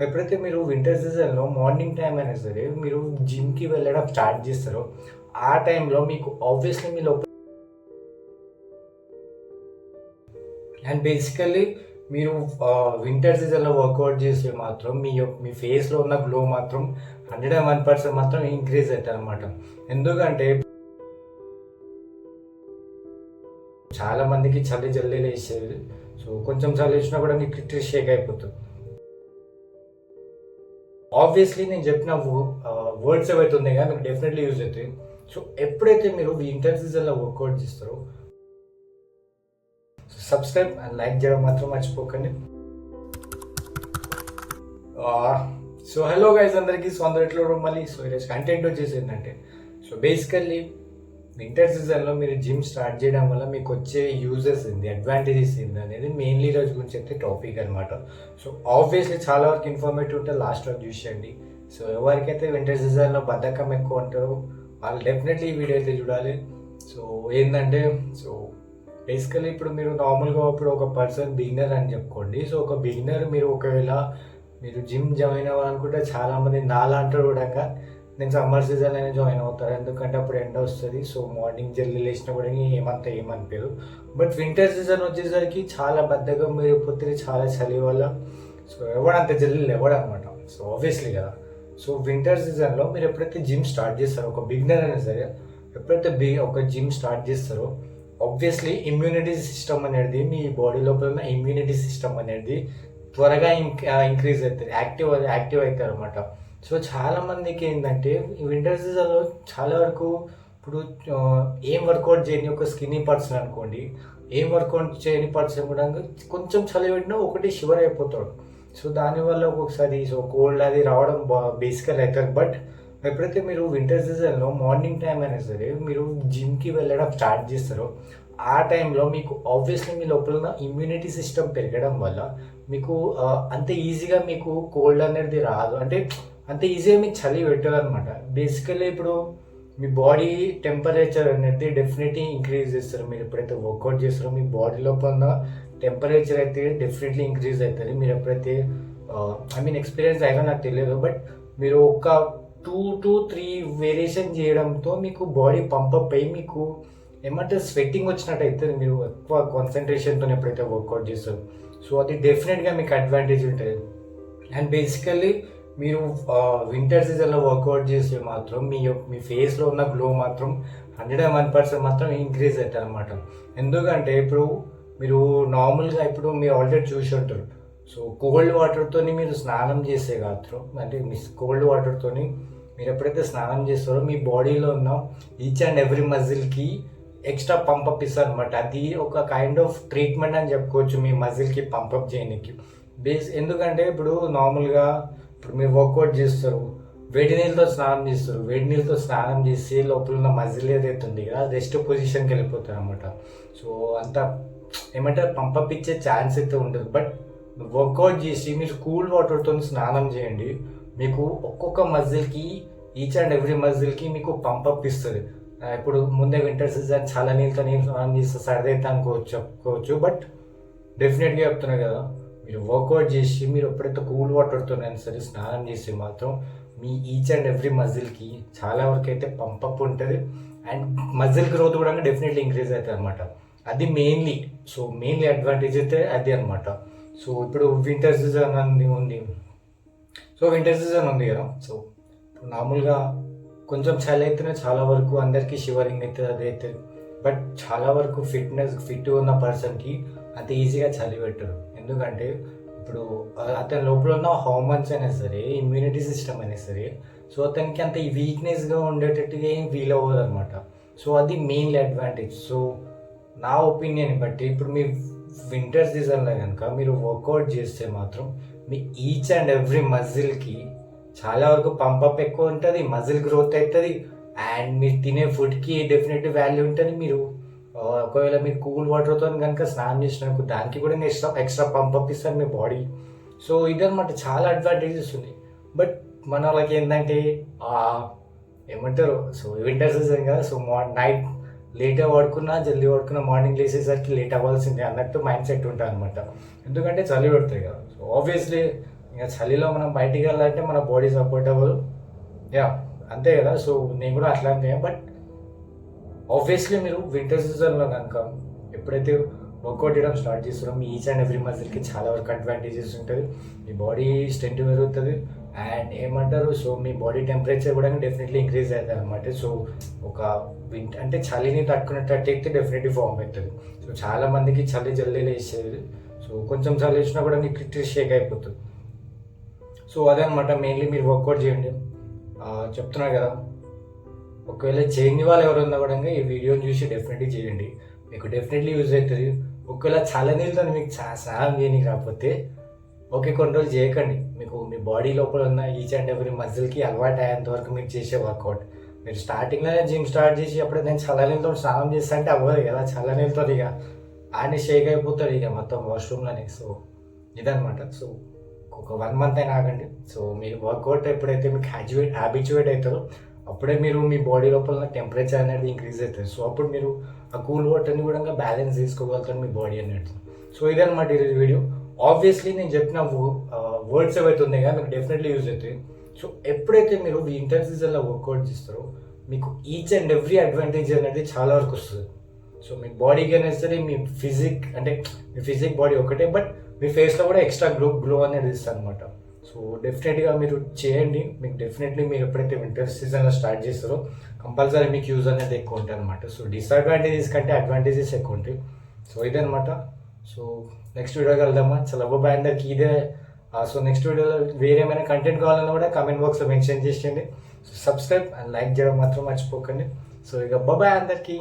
ఎప్పుడైతే మీరు వింటర్ సీజన్‌లో మార్నింగ్ టైమ్ అయినా సరే మీరు జిమ్‌కి వెళ్ళడం స్టార్ట్ చేస్తారో, ఆ టైంలో మీకు ఆబ్వియస్‌లీ మీ లోపల అండ్ బేసికల్లీ మీరు వింటర్ సీజన్‌లో వర్కౌట్ చేస్తే మాత్రం మీ ఫేస్‌లో ఉన్న గ్లో మాత్రం 101% మాత్రం ఇంక్రీజ్ అయితదనమాట. ఎందుకంటే చాలా మందికి చలి జల్దీ లేస్తది. సో కొంచెం చలి లేచినా కూడా మీకు లిటరల్లీ షేక్ అయిపోతది. ఆబ్వియస్లీ నేను చెప్పిన వర్డ్స్ ఏవైతే ఉన్నాయో మీకు డెఫినెట్‌లీ యూజ్ అయితాయి. సో ఎప్పుడైతే మీరు వింటర్ సీజన్‌లో వర్కౌట్ చేస్తారో సబ్స్క్రైబ్ అండ్ లైక్ చేయడం మాత్రం మర్చిపోకండి. సో హలో గైస్ అందరికీ. సో అందరు ఎట్లా మళ్ళీ సో ఈరోజు కంటెంట్ వచ్చేసి ఏంటంటే సో బేసికల్లీ వింటర్ సీజన్లో మీరు జిమ్ స్టార్ట్ చేయడం వల్ల మీకు వచ్చే యూజెస్ ఏంది, అడ్వాంటేజెస్ ఏంది అనేది మెయిన్లీ రోజు గురించి అయితే టాపిక్ అనమాట. సో ఆబ్వియస్లీ చాలా వరకు ఇన్ఫర్మేటివ్ ఉంటుంది, లాస్ట్ వరకు చూసేయండి. సో ఎవరికైతే వింటర్ సీజన్లో బద్ధకం ఎక్కువ ఉంటారో వాళ్ళు డెఫినెట్లీ ఈ వీడియో అయితే చూడాలి. సో ఏంటంటే సో బేసికలీ ఇప్పుడు మీరు నార్మల్గా ఇప్పుడు ఒక పర్సన్ బిగినర్ అని చెప్పుకోండి. సో ఒక బిగినర్ మీరు ఒకవేళ మీరు జిమ్ జాయిన్ అవ్వాలనుకుంటే చాలామంది నాలాంటి కూడా నేను సమ్మర్ సీజన్లోనే జాయిన్ అవుతారు, ఎందుకంటే అప్పుడు ఎండ వస్తుంది. సో మార్నింగ్ జల్దీ లేచినా కూడా ఏమనిపించదు. బట్ వింటర్ సీజన్ వచ్చేసరికి చాలా బద్ధకం అయిపోతుంది, చాలా చలి వల్ల సో ఎవడంత జల్దీ లేవడనమాట. సో ఆబ్వియస్లీ కదా. సో వింటర్ సీజన్లో మీరు ఎప్పుడైతే జిమ్ స్టార్ట్ చేస్తారో, ఒక బిగినర్ అయినా సరే ఎప్పుడైతే ఒక జిమ్ స్టార్ట్ చేస్తారో ఆబ్వియస్లీ ఇమ్యూనిటీ సిస్టమ్ అనేది మీ బాడీ లోపల ఉన్న ఇమ్యూనిటీ సిస్టమ్ అనేది త్వరగా ఇంక్రీజ్ అవుతుంది, యాక్టివ్ అవుతుంది అనమాట. సో చాలామందికి ఏంటంటే వింటర్ సీజన్లో చాలా వరకు ఇప్పుడు ఏం వర్కౌట్ చేయని ఒక స్కిన్నీ పర్సన్ అనుకోండి, ఏం వర్కౌట్ చేయని పర్సన్ కూడా కొంచెం చలి పెట్టినా ఒకటి షివర్ అయిపోతాడు. సో దానివల్ల ఒక్కొక్కసారి సో కోల్డ్ అది రావడం బేసికల్ అవుతుంది. బట్ ఎప్పుడైతే మీరు వింటర్ సీజన్లో మార్నింగ్ టైం అయినా సరే మీరు జిమ్కి వెళ్ళడం స్టార్ట్ చేస్తారో, ఆ టైంలో మీకు ఆబ్వియస్లీ మీ లోపల ఉన్న ఇమ్యూనిటీ సిస్టమ్ పెరగడం వల్ల మీకు అంత ఈజీగా మీకు కోల్డ్ అనేది రాదు, అంటే అంత ఈజీగా మీకు చలి పెట్టదు అనమాట. బేసికల్లీ ఇప్పుడు మీ బాడీ టెంపరేచర్ అనేది డెఫినెట్లీ ఇంక్రీజ్ చేస్తారు. మీరు ఎప్పుడైతే వర్కౌట్ చేస్తారో మీ బాడీ లోపల ఉన్న టెంపరేచర్ అయితే డెఫినెట్లీ ఇంక్రీజ్ అవుతుంది. మీరు ఎప్పుడైతే ఎక్స్పీరియన్స్ అయినా నాకు తెలియదు, బట్ మీరు ఒక 2 to 3 వేరియేషన్ చేయడంతో మీకు బాడీ పంపప్ అయ్యి మీకు ఏమంటే స్వెట్టింగ్ వచ్చినట్టు అవుతుంది, మీరు ఎక్కువ కాన్సన్ట్రేషన్తో ఎప్పుడైతే వర్కౌట్ చేస్తారు. సో అది డెఫినెట్గా మీకు అడ్వాంటేజ్ ఉంటుంది. అండ్ బేసికల్లీ మీరు వింటర్ సీజన్లో వర్కౌట్ చేస్తే మాత్రం మీ ఫేస్లో ఉన్న గ్లో మాత్రం 101% మాత్రం ఇంక్రీజ్ అవుతుంది అనమాట. ఎందుకంటే ఇప్పుడు మీరు నార్మల్గా ఇప్పుడు మీరు ఆల్రెడీ చూసి ఉంటారు. సో కోల్డ్ వాటర్తో మీరు స్నానం చేసే మాత్రం అంటే మీ కోల్డ్ వాటర్తో మీరు ఎప్పుడైతే స్నానం చేస్తారో మీ బాడీలో ఉన్న ఈచ్ అండ్ ఎవ్రీ మజిల్కి ఎక్స్ట్రా పంపప్ ఇస్తారు అనమాట. అది ఒక కైండ్ ఆఫ్ ట్రీట్మెంట్ అని చెప్పుకోవచ్చు మీ మజిల్కి పంపప్ చేయడానికి. ఎందుకంటే ఇప్పుడు నార్మల్గా ఇప్పుడు మీరు వర్కౌట్ చేస్తారు, వేడి నీళ్ళతో స్నానం చేస్తారు, వేడి నీళ్ళతో స్నానం చేసి లోపల ఉన్న మజిల్ ఏదైతే ఉంది కదా రెస్ట్ పొజిషన్కి వెళ్ళిపోతారు అనమాట. సో అంత ఏమంటారు పంపప్ ఇచ్చే ఛాన్స్ అయితే ఉండదు. బట్ వర్కౌట్ చేసి మీరు కూల్ వాటర్తో స్నానం చేయండి, మీకు ఒక్కొక్క మజిల్కి ఈచ్ అండ్ ఎవ్రీ మజిల్కి మీకు పంపప్ ఇస్తుంది. ఇప్పుడు ముందే వింటర్ సీజన్ చాలా నీళ్ళతో స్నానం చేస్తే సర్ది అయితే చెప్పుకోవచ్చు. బట్ డెఫినెట్గా చెప్తున్నారు కదా, మీరు వర్కౌట్ చేసి మీరు ఎప్పుడైతే కూల్ వాటర్తోనైనా సరే స్నానం చేసి మాత్రం మీ ఈచ్ అండ్ ఎవ్రీ మజిల్కి చాలా వరకు అయితే పంపప్ ఉంటుంది. అండ్ మజిల్ గ్రోత్ కూడా డెఫినెట్లీ ఇంక్రీజ్ అవుతుంది అనమాట. అది మెయిన్లీ అడ్వాంటేజ్ అయితే అది అనమాట. సో ఇప్పుడు వింటర్ సీజన్ ఉంది. సో వింటర్ సీజన్ ఉంది కదా. సో నార్మల్గా కొంచెం చలి అయితేనే చాలా వరకు అందరికీ షివరింగ్ అవుతుంది, అది అవుతుంది. బట్ చాలా వరకు ఫిట్ ఉన్న పర్సన్కి అంత ఈజీగా చలి పెట్టరు. ఎందుకంటే ఇప్పుడు అతని లోపల ఉన్న హార్మోన్స్ అయినా సరే, ఇమ్యూనిటీ సిస్టమ్ అయినా సరే, సో అతనికి అంత వీక్నెస్గా ఉండేటట్టుగా ఏం ఫీల్ అవ్వదు అనమాట. సో అది మెయిన్లీ అడ్వాంటేజ్. సో నా ఒపీనియన్ బట్టి ఇప్పుడు మీ వింటర్ సీజన్లో కనుక మీరు వర్కౌట్ చేస్తే మాత్రం మీ ఈచ్ అండ్ ఎవ్రీ మజిల్కి చాలా వరకు పంపప్ ఎక్కువ ఉంటుంది, మజిల్ గ్రోత్ అవుతుంది. అండ్ మీరు తినే ఫుడ్కి డెఫినెట్లీ వాల్యూ ఉంటుంది. మీరు ఒకవేళ మీరు కూల్ వాటర్తో కనుక స్నానం చేసినందుకు దానికి కూడా ఎక్స్ట్రా పంపప్ ఇస్తారు మీ బాడీ. సో ఇదనమాట చాలా అడ్వాంటేజెస్ ఉంది. బట్ మన వాళ్ళకి ఏంటంటే ఏమంటారు సో వింటర్ సీజన్ కదా, సో నైట్ లేట్గా పడుకున్నా జల్దీ పడుకున్నా మార్నింగ్ లేసేసరికి లేట్ అవ్వాల్సిందే అన్నట్టు మైండ్ సెట్ ఉంటుంది అనమాట. ఎందుకంటే చలి పెడతాయి కదా. సో ఆబ్వియస్లీ ఇంకా చలిలో మనం బయటికి వెళ్ళాలంటే మన బాడీ సపోర్ట్ అవ్వదు. యా, అంతే కదా. సో నేను కూడా అట్లాంటి, బట్ ఆబ్వియస్లీ మీరు వింటర్ సీజన్లో కనుక ఎప్పుడైతే వర్కౌట్ చేయడం స్టార్ట్ చేస్తారో మీ ఈచ్ అండ్ ఎవ్రీ మజిల్కి చాలా వరకు అడ్వాంటేజెస్ ఉంటుంది. మీ బాడీ స్ట్రెంత్ పెరుగుతుంది అండ్ ఏమంటారు, సో మీ బాడీ టెంపరేచర్ కూడా డెఫినెట్లీ ఇంక్రీజ్ అవుతుంది అనమాట. సో ఒక అంటే చలిని తట్టుకునేటట్టు అయితే డెఫినెట్లీ ఫామ్ అవుతుంది. సో చాలా మందికి చలి జల్దీ వేసేది, సో కొంచెం చలి వేసినా కూడా మీకు లిటిల్ షేక్ అయిపోతుంది. సో అదనమాట, మెయిన్లీ మీరు వర్కౌట్ చేయండి. చెప్తున్నా కదా, ఒకవేళ చేయని వాళ్ళు ఎవరు ఉన్నా కూడా ఈ వీడియోని చూసి డెఫినెట్లీ చేయండి, మీకు డెఫినెట్లీ యూజ్ అవుతుంది. ఒకవేళ చల్ల నీళ్ళతో మీకు స్నానం చేయడానికి రాకపోతే ఓకే, కొన్ని రోజులు చేయకండి. మీకు మీ బాడీ లోపల ఉన్న ఈచ్ అండ్ ఎవ్రీ మజిల్కి అలవాటు అయ్యేంత వరకు మీరు చేసే వర్కౌట్. మీరు స్టార్టింగ్లోనే జిమ్ స్టార్ట్ చేసి అప్పుడు నేను చల్ల నీళ్ళతో స్నానం చేస్తా అంటే అవ్వదు కదా, చల్ల నీళ్ళతో ఇక ఆయన షేక్ అయిపోతాడు ఇక మొత్తం వాష్రూమ్లోనే. సో ఇదనమాట. సో ఒక 1 month అయినా ఆగండి. సో మీరు వర్కౌట్ ఎప్పుడైతే మీకు హ్యాబిచువేట్ అవుతారో అప్పుడే మీరు మీ బాడీ లోపల టెంపరేచర్ అనేది ఇంక్రీజ్ అవుతుంది. సో అప్పుడు మీరు ఆ కూల్ వాటర్ని కూడా బ్యాలెన్స్ చేసుకోగలుగుతారు మీ బాడీ అనేది. సో ఇదనమాట ఈరోజు వీడియో. ఆబ్వియస్లీ నేను చెప్పిన వర్డ్స్ ఏవైతే ఉన్నాయి కదా మీకు డెఫినెట్లీ యూజ్ అవుతాయి. సో ఎప్పుడైతే మీరు వింటర్ సీజన్లో వర్కౌట్ చేస్తారో మీకు ఈచ్ అండ్ ఎవ్రీ అడ్వాంటేజ్ అనేది చాలా వరకు వస్తుంది. సో మీ బాడీకి అనేది సరే, మీ ఫిజిక్ బాడీ ఒకటే, బట్ మీ ఫేస్లో కూడా ఎక్స్ట్రా గ్లో అనేది ఇస్తుంది అనమాట. సో డెఫినెట్గా మీరు చేయండి, మీకు డెఫినెట్లీ మీరు ఎప్పుడైతే వింటర్ సీజన్లో స్టార్ట్ చేస్తారో కంపల్సరీ మీకు యూజ్ అనేది ఎక్కువ ఉంటుంది అనమాట. సో డిసడ్వాంటేజెస్ కంటే అడ్వాంటేజెస్ ఎక్కువ ఉంటాయి. సో ఇదనమాట. సో నెక్స్ట్ వీడియోకి వెళ్దామా? చాలా బాయ్ అందరికి ఇదే. సో నెక్స్ట్ వీడియోలో వేరే ఏమైనా కంటెంట్ కావాలన్నా కూడా కామెంట్ బాక్స్లో మెన్షన్ చేసేయండి. సో సబ్స్క్రైబ్ అండ్ లైక్ చేయడం మాత్రం మర్చిపోకండి. సో ఇక బాయ్ అందరికీ.